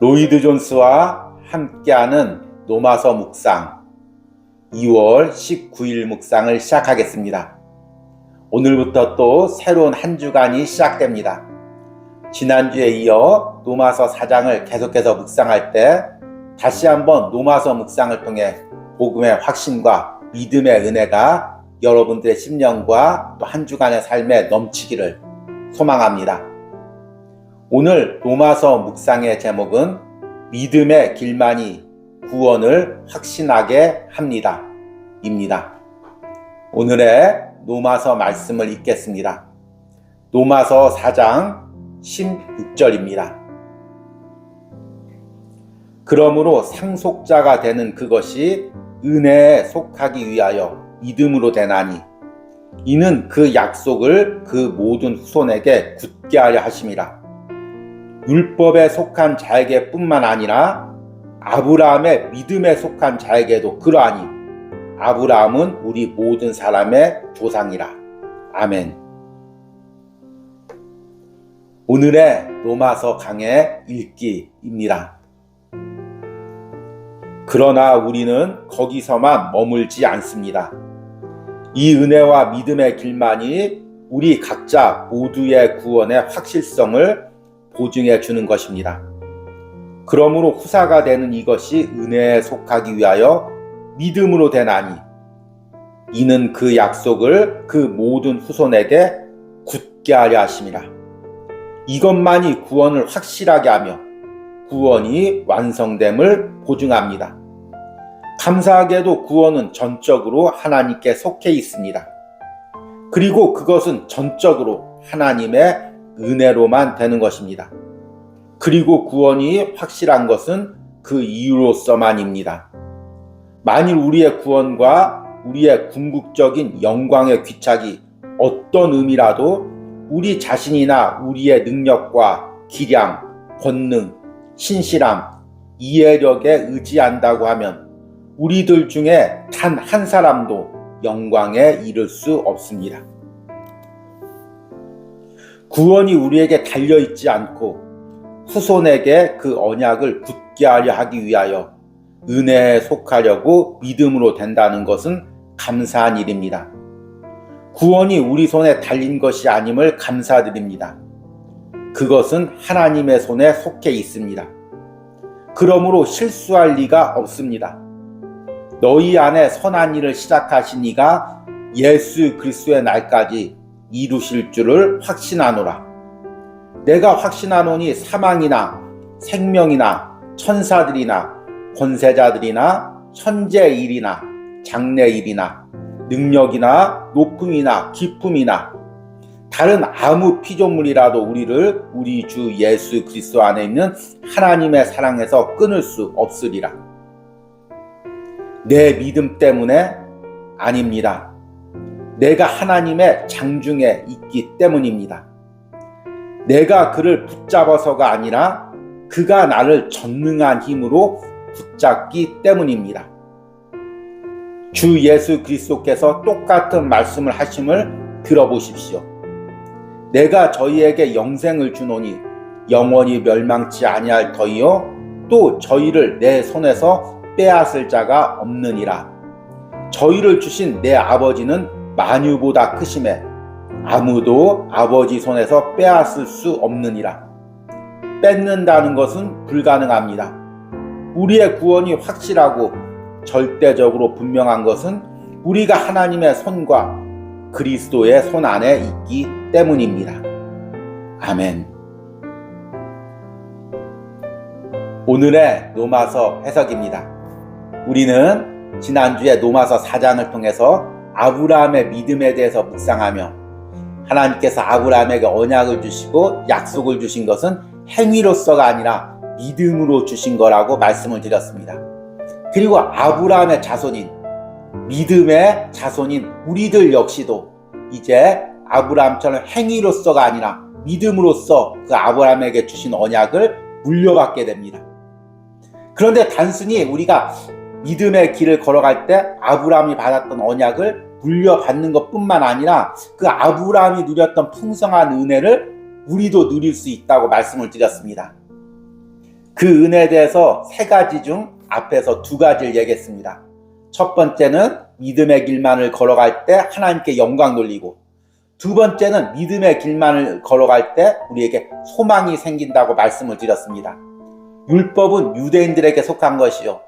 로이드 존스와 함께하는 로마서 묵상 2월 19일 묵상을 시작하겠습니다. 오늘부터 또 새로운 한 주간이 시작됩니다. 지난주에 이어 로마서 4장을 계속해서 묵상할 때 다시 한번 로마서 묵상을 통해 복음의 확신과 믿음의 은혜가 여러분들의 심령과 또 한 주간의 삶에 넘치기를 소망합니다. 오늘 로마서 묵상의 제목은 믿음의 길만이 구원을 확신하게 합니다. 입니다. 오늘의 로마서 말씀을 읽겠습니다. 로마서 4장 16절입니다. 그러므로 상속자가 되는 그것이 은혜에 속하기 위하여 믿음으로 되나니 이는 그 약속을 그 모든 후손에게 굳게 하려 하심이라. 율법에 속한 자에게 뿐만 아니라 아브라함의 믿음에 속한 자에게도 그러하니 아브라함은 우리 모든 사람의 조상이라. 아멘. 오늘의 로마서 강의 읽기입니다. 그러나 우리는 거기서만 머물지 않습니다. 이 은혜와 믿음의 길만이 우리 각자 모두의 구원의 확실성을 보증해 주는 것입니다. 그러므로 후사가 되는 이것이 은혜에 속하기 위하여 믿음으로 되나니 이는 그 약속을 그 모든 후손에게 굳게 하려 하심이라. 이것만이 구원을 확실하게 하며 구원이 완성됨을 보증합니다. 감사하게도 구원은 전적으로 하나님께 속해 있습니다. 그리고 그것은 전적으로 하나님의 은혜로만 되는 것입니다. 그리고 구원이 확실한 것은 그 이유로서만입니다. 만일 우리의 구원과 우리의 궁극적인 영광의 귀착이 어떤 의미라도 우리 자신이나 우리의 능력과 기량, 권능, 신실함, 이해력에 의지한다고 하면 우리들 중에 단 한 사람도 영광에 이를 수 없습니다. 구원이 우리에게 달려있지 않고 후손에게 그 언약을 굳게 하려 하기 위하여 은혜에 속하려고 믿음으로 된다는 것은 감사한 일입니다. 구원이 우리 손에 달린 것이 아님을 감사드립니다. 그것은 하나님의 손에 속해 있습니다. 그러므로 실수할 리가 없습니다. 너희 안에 선한 일을 시작하신 이가 예수 그리스도의 날까지 이루실 줄을 확신하노라. 내가 확신하노니 사망이나 생명이나 천사들이나 권세자들이나 현재일이나 장래일이나 능력이나 높음이나 기쁨이나 다른 아무 피조물이라도 우리를 우리 주 예수 그리스도 안에 있는 하나님의 사랑에서 끊을 수 없으리라. 내 믿음 때문에 아닙니다. 내가 하나님의 장중에 있기 때문입니다. 내가 그를 붙잡아서가 아니라 그가 나를 전능한 힘으로 붙잡기 때문입니다. 주 예수 그리스도께서 똑같은 말씀을 하심을 들어보십시오. 내가 저희에게 영생을 주노니 영원히 멸망치 아니할 터이요 또 저희를 내 손에서 빼앗을 자가 없느니라. 저희를 주신 내 아버지는 만유보다 크심에 아무도 아버지 손에서 빼앗을 수 없느니라. 뺏는다는 것은 불가능합니다. 우리의 구원이 확실하고 절대적으로 분명한 것은 우리가 하나님의 손과 그리스도의 손 안에 있기 때문입니다. 아멘. 오늘의 로마서 해석입니다. 우리는 지난주에 로마서 4장을 통해서 아브라함의 믿음에 대해서 묵상하며 하나님께서 아브라함에게 언약을 주시고 약속을 주신 것은 행위로서가 아니라 믿음으로 주신 거라고 말씀을 드렸습니다. 그리고 아브라함의 자손인 믿음의 자손인 우리들 역시도 이제 아브라함처럼 행위로서가 아니라 믿음으로써 그 아브라함에게 주신 언약을 물려받게 됩니다. 그런데 단순히 우리가 믿음의 길을 걸어갈 때 아브라함이 받았던 언약을 물려받는 것뿐만 아니라 그 아브라함이 누렸던 풍성한 은혜를 우리도 누릴 수 있다고 말씀을 드렸습니다. 그 은혜에 대해서 세 가지 중 앞에서 두 가지를 얘기했습니다. 첫 번째는 믿음의 길만을 걸어갈 때 하나님께 영광 돌리고, 두 번째는 믿음의 길만을 걸어갈 때 우리에게 소망이 생긴다고 말씀을 드렸습니다. 율법은 유대인들에게 속한 것이요,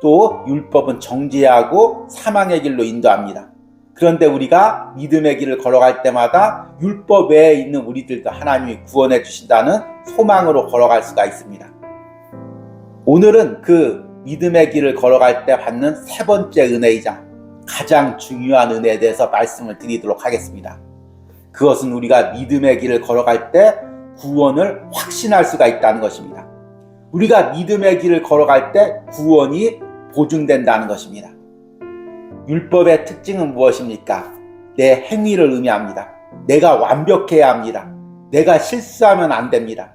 또 율법은 정죄하고 사망의 길로 인도합니다. 그런데 우리가 믿음의 길을 걸어갈 때마다 율법 외에 있는 우리들도 하나님이 구원해 주신다는 소망으로 걸어갈 수가 있습니다. 오늘은 그 믿음의 길을 걸어갈 때 받는 세 번째 은혜이자 가장 중요한 은혜에 대해서 말씀을 드리도록 하겠습니다. 그것은 우리가 믿음의 길을 걸어갈 때 구원을 확신할 수가 있다는 것입니다. 우리가 믿음의 길을 걸어갈 때 구원이 보증된다는 것입니다. 율법의 특징은 무엇입니까? 내 행위를 의미합니다. 내가 완벽해야 합니다. 내가 실수하면 안 됩니다.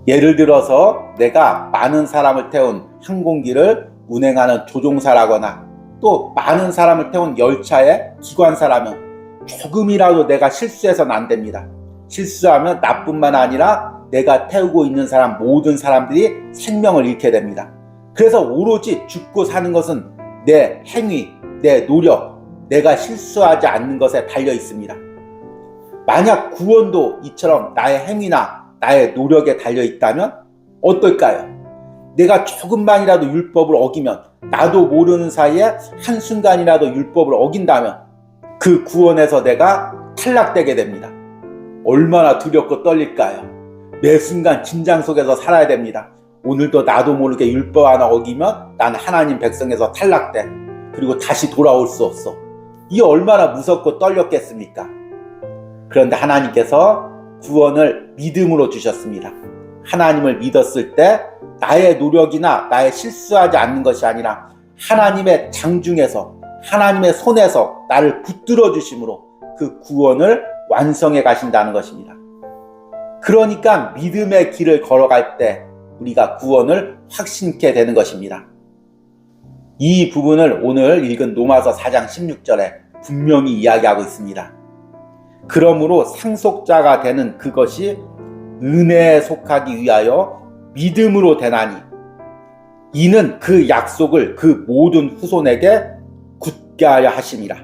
예를 들어서 내가 많은 사람을 태운 항공기를 운행하는 조종사라거나 또 많은 사람을 태운 열차의 기관사라면 조금이라도 내가 실수해서는 안 됩니다. 실수하면 나뿐만 아니라 내가 태우고 있는 사람 모든 사람들이 생명을 잃게 됩니다. 그래서 오로지 죽고 사는 것은 내 행위, 내 노력, 내가 실수하지 않는 것에 달려 있습니다. 만약 구원도 이처럼 나의 행위나 나의 노력에 달려 있다면 어떨까요? 내가 조금만이라도 율법을 어기면, 나도 모르는 사이에 한순간이라도 율법을 어긴다면 그 구원에서 내가 탈락되게 됩니다. 얼마나 두렵고 떨릴까요? 매 순간 긴장 속에서 살아야 됩니다. 오늘도 나도 모르게 율법 하나 어기면 난 하나님 백성에서 탈락돼. 그리고 다시 돌아올 수 없어. 이 얼마나 무섭고 떨렸겠습니까? 그런데 하나님께서 구원을 믿음으로 주셨습니다. 하나님을 믿었을 때 나의 노력이나 나의 실수하지 않는 것이 아니라 하나님의 장중에서, 하나님의 손에서 나를 붙들어 주심으로 그 구원을 완성해 가신다는 것입니다. 그러니까 믿음의 길을 걸어갈 때 우리가 구원을 확신케 되는 것입니다. 이 부분을 오늘 읽은 로마서 4장 16절에 분명히 이야기하고 있습니다. 그러므로 상속자가 되는 그것이 은혜에 속하기 위하여 믿음으로 되나니 이는 그 약속을 그 모든 후손에게 굳게 하려 하심이라.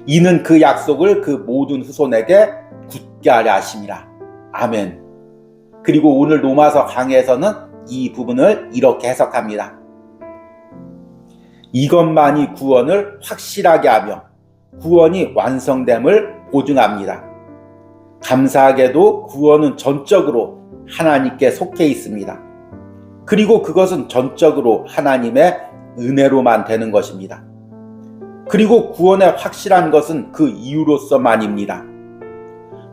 이는 그 약속을 그 모든 후손에게 굳게 하려 하심이라. 아멘. 그리고 오늘 로마서 강해에서는 이 부분을 이렇게 해석합니다. 이것만이 구원을 확실하게 하며 구원이 완성됨을 보증합니다. 감사하게도 구원은 전적으로 하나님께 속해 있습니다. 그리고 그것은 전적으로 하나님의 은혜로만 되는 것입니다. 그리고 구원의 확실한 것은 그 이유로서만입니다.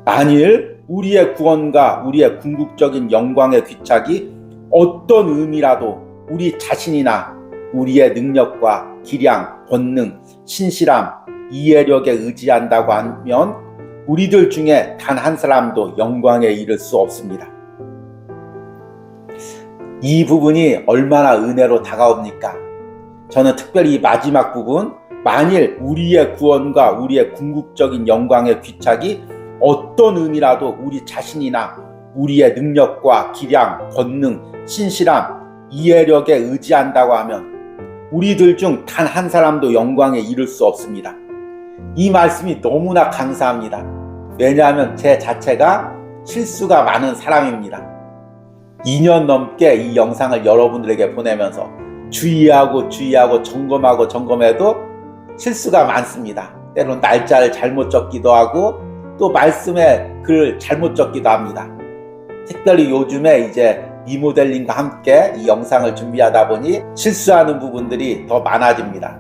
만일 우리의 구원과 우리의 궁극적인 영광의 귀착이 어떤 의미라도 우리 자신이나 우리의 능력과 기량, 권능, 신실함, 이해력에 의지한다고 하면 우리들 중에 단 한 사람도 영광에 이를 수 없습니다. 이 부분이 얼마나 은혜로 다가옵니까? 저는 특별히 이 마지막 부분, 만일 우리의 구원과 우리의 궁극적인 영광의 귀착이 어떤 의미라도 우리 자신이나 우리의 능력과 기량, 권능, 신실함, 이해력에 의지한다고 하면 우리들 중 단 한 사람도 영광에 이를 수 없습니다. 이 말씀이 너무나 감사합니다. 왜냐하면 제 자체가 실수가 많은 사람입니다. 2년 넘게 이 영상을 여러분들에게 보내면서 주의하고 점검해도 실수가 많습니다. 때론 날짜를 잘못 적기도 하고 또 말씀의 글을 잘못 적기도 합니다. 특별히 요즘에 이제 리모델링과 함께 이 영상을 준비하다 보니 실수하는 부분들이 더 많아집니다.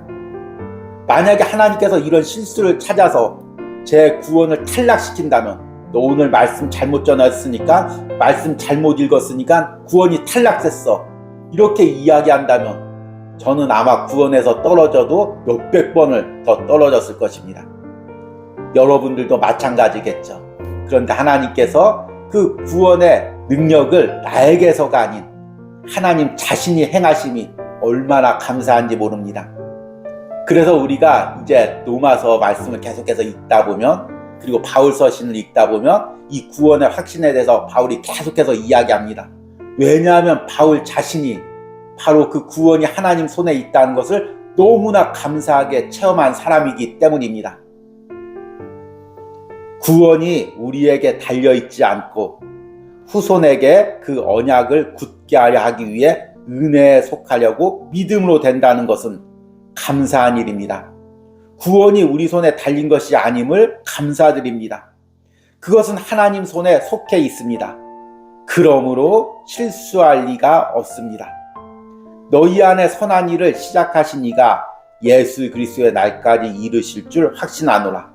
만약에 하나님께서 이런 실수를 찾아서 제 구원을 탈락시킨다면, 너 오늘 말씀 잘못 전했으니까, 말씀 잘못 읽었으니까 구원이 탈락됐어, 이렇게 이야기한다면 저는 아마 구원에서 떨어져도 몇백 번을 더 떨어졌을 것입니다. 여러분들도 마찬가지겠죠. 그런데 하나님께서 그 구원의 능력을 나에게서가 아닌 하나님 자신이 행하심이 얼마나 감사한지 모릅니다. 그래서 우리가 이제 로마서 말씀을 계속해서 읽다 보면, 그리고 바울 서신을 읽다 보면 이 구원의 확신에 대해서 바울이 계속해서 이야기합니다. 왜냐하면 바울 자신이 바로 그 구원이 하나님 손에 있다는 것을 너무나 감사하게 체험한 사람이기 때문입니다. 구원이 우리에게 달려있지 않고 후손에게 그 언약을 굳게 하려 하기 위해 은혜에 속하려고 믿음으로 된다는 것은 감사한 일입니다. 구원이 우리 손에 달린 것이 아님을 감사드립니다. 그것은 하나님 손에 속해 있습니다. 그러므로 실수할 리가 없습니다. 너희 안에 선한 일을 시작하신 이가 예수 그리스도의 날까지 이르실 줄 확신하노라.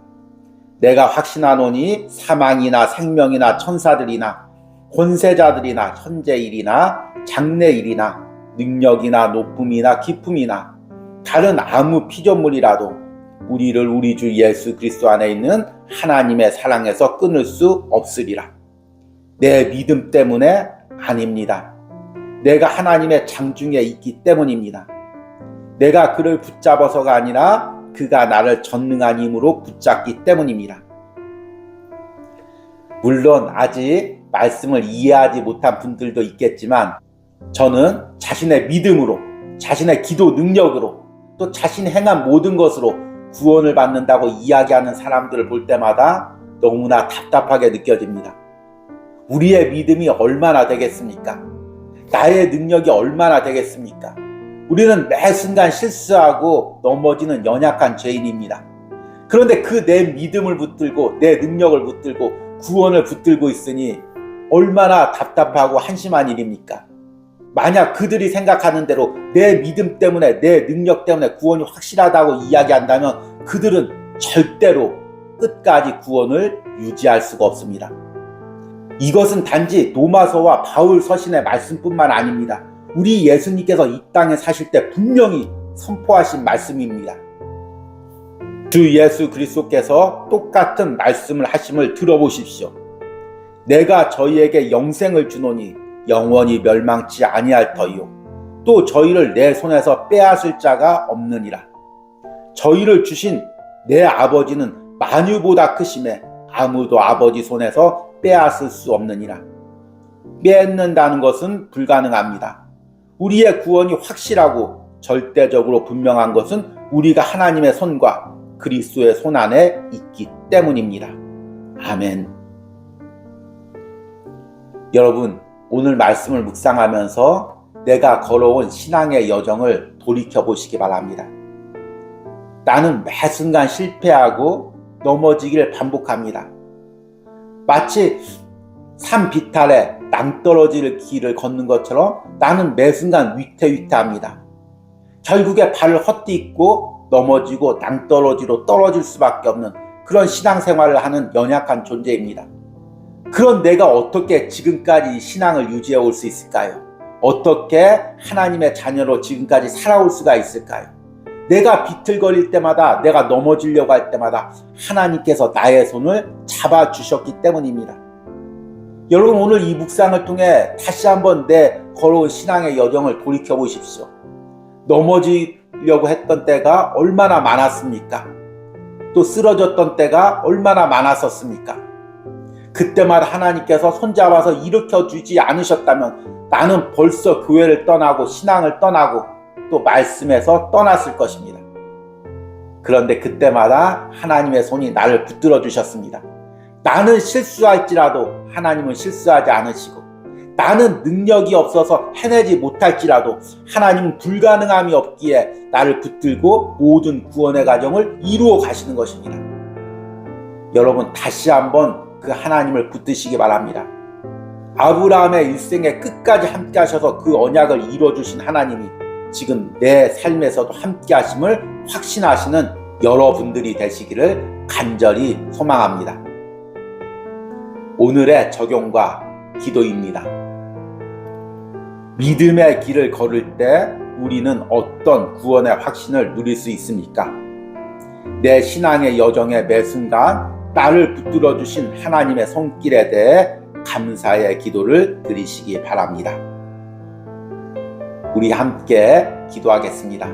내가 확신하노니 사망이나 생명이나 천사들이나 권세자들이나 현재일이나 장래일이나 능력이나 높음이나 기품이나 다른 아무 피조물이라도 우리를 우리 주 예수 그리스도 안에 있는 하나님의 사랑에서 끊을 수 없으리라. 내 믿음 때문에 아닙니다. 내가 하나님의 장중에 있기 때문입니다. 내가 그를 붙잡아서가 아니라 그가 나를 전능한 힘으로 붙잡기 때문입니다. 물론 아직 말씀을 이해하지 못한 분들도 있겠지만 저는 자신의 믿음으로, 자신의 기도 능력으로, 또 자신이 행한 모든 것으로 구원을 받는다고 이야기하는 사람들을 볼 때마다 너무나 답답하게 느껴집니다. 우리의 믿음이 얼마나 되겠습니까? 나의 능력이 얼마나 되겠습니까? 우리는 매 순간 실수하고 넘어지는 연약한 죄인입니다. 그런데 그 내 믿음을 붙들고 내 능력을 붙들고 구원을 붙들고 있으니 얼마나 답답하고 한심한 일입니까? 만약 그들이 생각하는 대로 내 믿음 때문에 내 능력 때문에 구원이 확실하다고 이야기한다면 그들은 절대로 끝까지 구원을 유지할 수가 없습니다. 이것은 단지 로마서와 바울 서신의 말씀뿐만 아닙니다. 우리 예수님께서 이 땅에 사실 때 분명히 선포하신 말씀입니다. 주 예수 그리스도께서 똑같은 말씀을 하심을 들어보십시오. 내가 저희에게 영생을 주노니 영원히 멸망치 아니할 터이요 또 저희를 내 손에서 빼앗을 자가 없느니라. 저희를 주신 내 아버지는 만유보다 크심에 아무도 아버지 손에서 빼앗을 수 없느니라. 빼앗는다는 것은 불가능합니다. 우리의 구원이 확실하고 절대적으로 분명한 것은 우리가 하나님의 손과 그리스도의 손 안에 있기 때문입니다. 아멘. 여러분, 오늘 말씀을 묵상하면서 내가 걸어온 신앙의 여정을 돌이켜보시기 바랍니다. 나는 매 순간 실패하고 넘어지기를 반복합니다. 마치 산 비탈에 낭떠러지를 길을 걷는 것처럼 나는 매 순간 위태위태합니다. 결국에 발을 헛디딛고 넘어지고 낭떠러지로 떨어질 수밖에 없는 그런 신앙생활을 하는 연약한 존재입니다. 그런 내가 어떻게 지금까지 신앙을 유지해 올 수 있을까요? 어떻게 하나님의 자녀로 지금까지 살아올 수가 있을까요? 내가 비틀거릴 때마다, 내가 넘어지려고 할 때마다 하나님께서 나의 손을 잡아주셨기 때문입니다. 여러분, 오늘 이 묵상을 통해 다시 한번 내 걸어온 신앙의 여정을 돌이켜 보십시오. 넘어지려고 했던 때가 얼마나 많았습니까? 또 쓰러졌던 때가 얼마나 많았었습니까? 그때마다 하나님께서 손잡아서 일으켜주지 않으셨다면 나는 벌써 교회를 떠나고 신앙을 떠나고 또 말씀에서 떠났을 것입니다. 그런데 그때마다 하나님의 손이 나를 붙들어 주셨습니다. 나는 실수할지라도 하나님은 실수하지 않으시고, 나는 능력이 없어서 해내지 못할지라도 하나님은 불가능함이 없기에 나를 붙들고 모든 구원의 과정을 이루어 가시는 것입니다. 여러분, 다시 한번 그 하나님을 붙드시기 바랍니다. 아브라함의 일생에 끝까지 함께 하셔서 그 언약을 이루어주신 하나님이 지금 내 삶에서도 함께 하심을 확신하시는 여러분들이 되시기를 간절히 소망합니다. 오늘의 적용과 기도입니다. 믿음의 길을 걸을 때 우리는 어떤 구원의 확신을 누릴 수 있습니까? 내 신앙의 여정의 매 순간 나를 붙들어 주신 하나님의 손길에 대해 감사의 기도를 드리시기 바랍니다. 우리 함께 기도하겠습니다.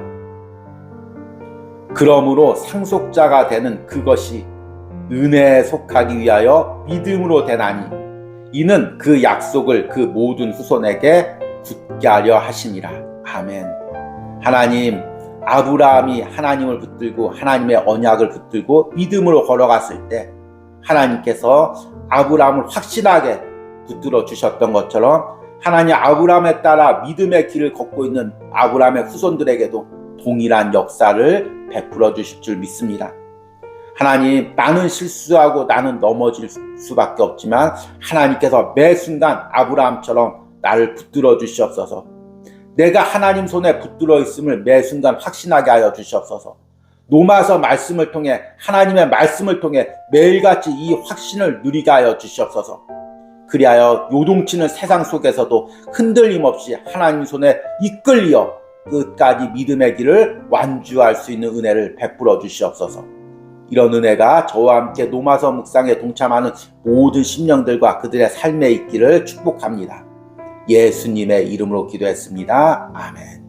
그러므로 상속자가 되는 그것이 은혜에 속하기 위하여 믿음으로 되나니 이는 그 약속을 그 모든 후손에게 굳게 하려 하심이라. 아멘. 하나님, 아브라함이 하나님을 붙들고 하나님의 언약을 붙들고 믿음으로 걸어갔을 때 하나님께서 아브라함을 확실하게 붙들어 주셨던 것처럼 하나님 아브라함에 따라 믿음의 길을 걷고 있는 아브라함의 후손들에게도 동일한 역사를 베풀어 주실 줄 믿습니다. 하나님, 나는 실수하고 나는 넘어질 수밖에 없지만 하나님께서 매 순간 아브라함처럼 나를 붙들어 주시옵소서. 내가 하나님 손에 붙들어 있음을 매 순간 확신하게 하여 주시옵소서. 로마서 말씀을 통해 하나님의 말씀을 통해 매일같이 이 확신을 누리게 하여 주시옵소서. 그리하여 요동치는 세상 속에서도 흔들림 없이 하나님 손에 이끌려 끝까지 믿음의 길을 완주할 수 있는 은혜를 베풀어 주시옵소서. 이런 은혜가 저와 함께 로마서 묵상에 동참하는 모든 심령들과 그들의 삶에 있기를 축복합니다. 예수님의 이름으로 기도했습니다. 아멘.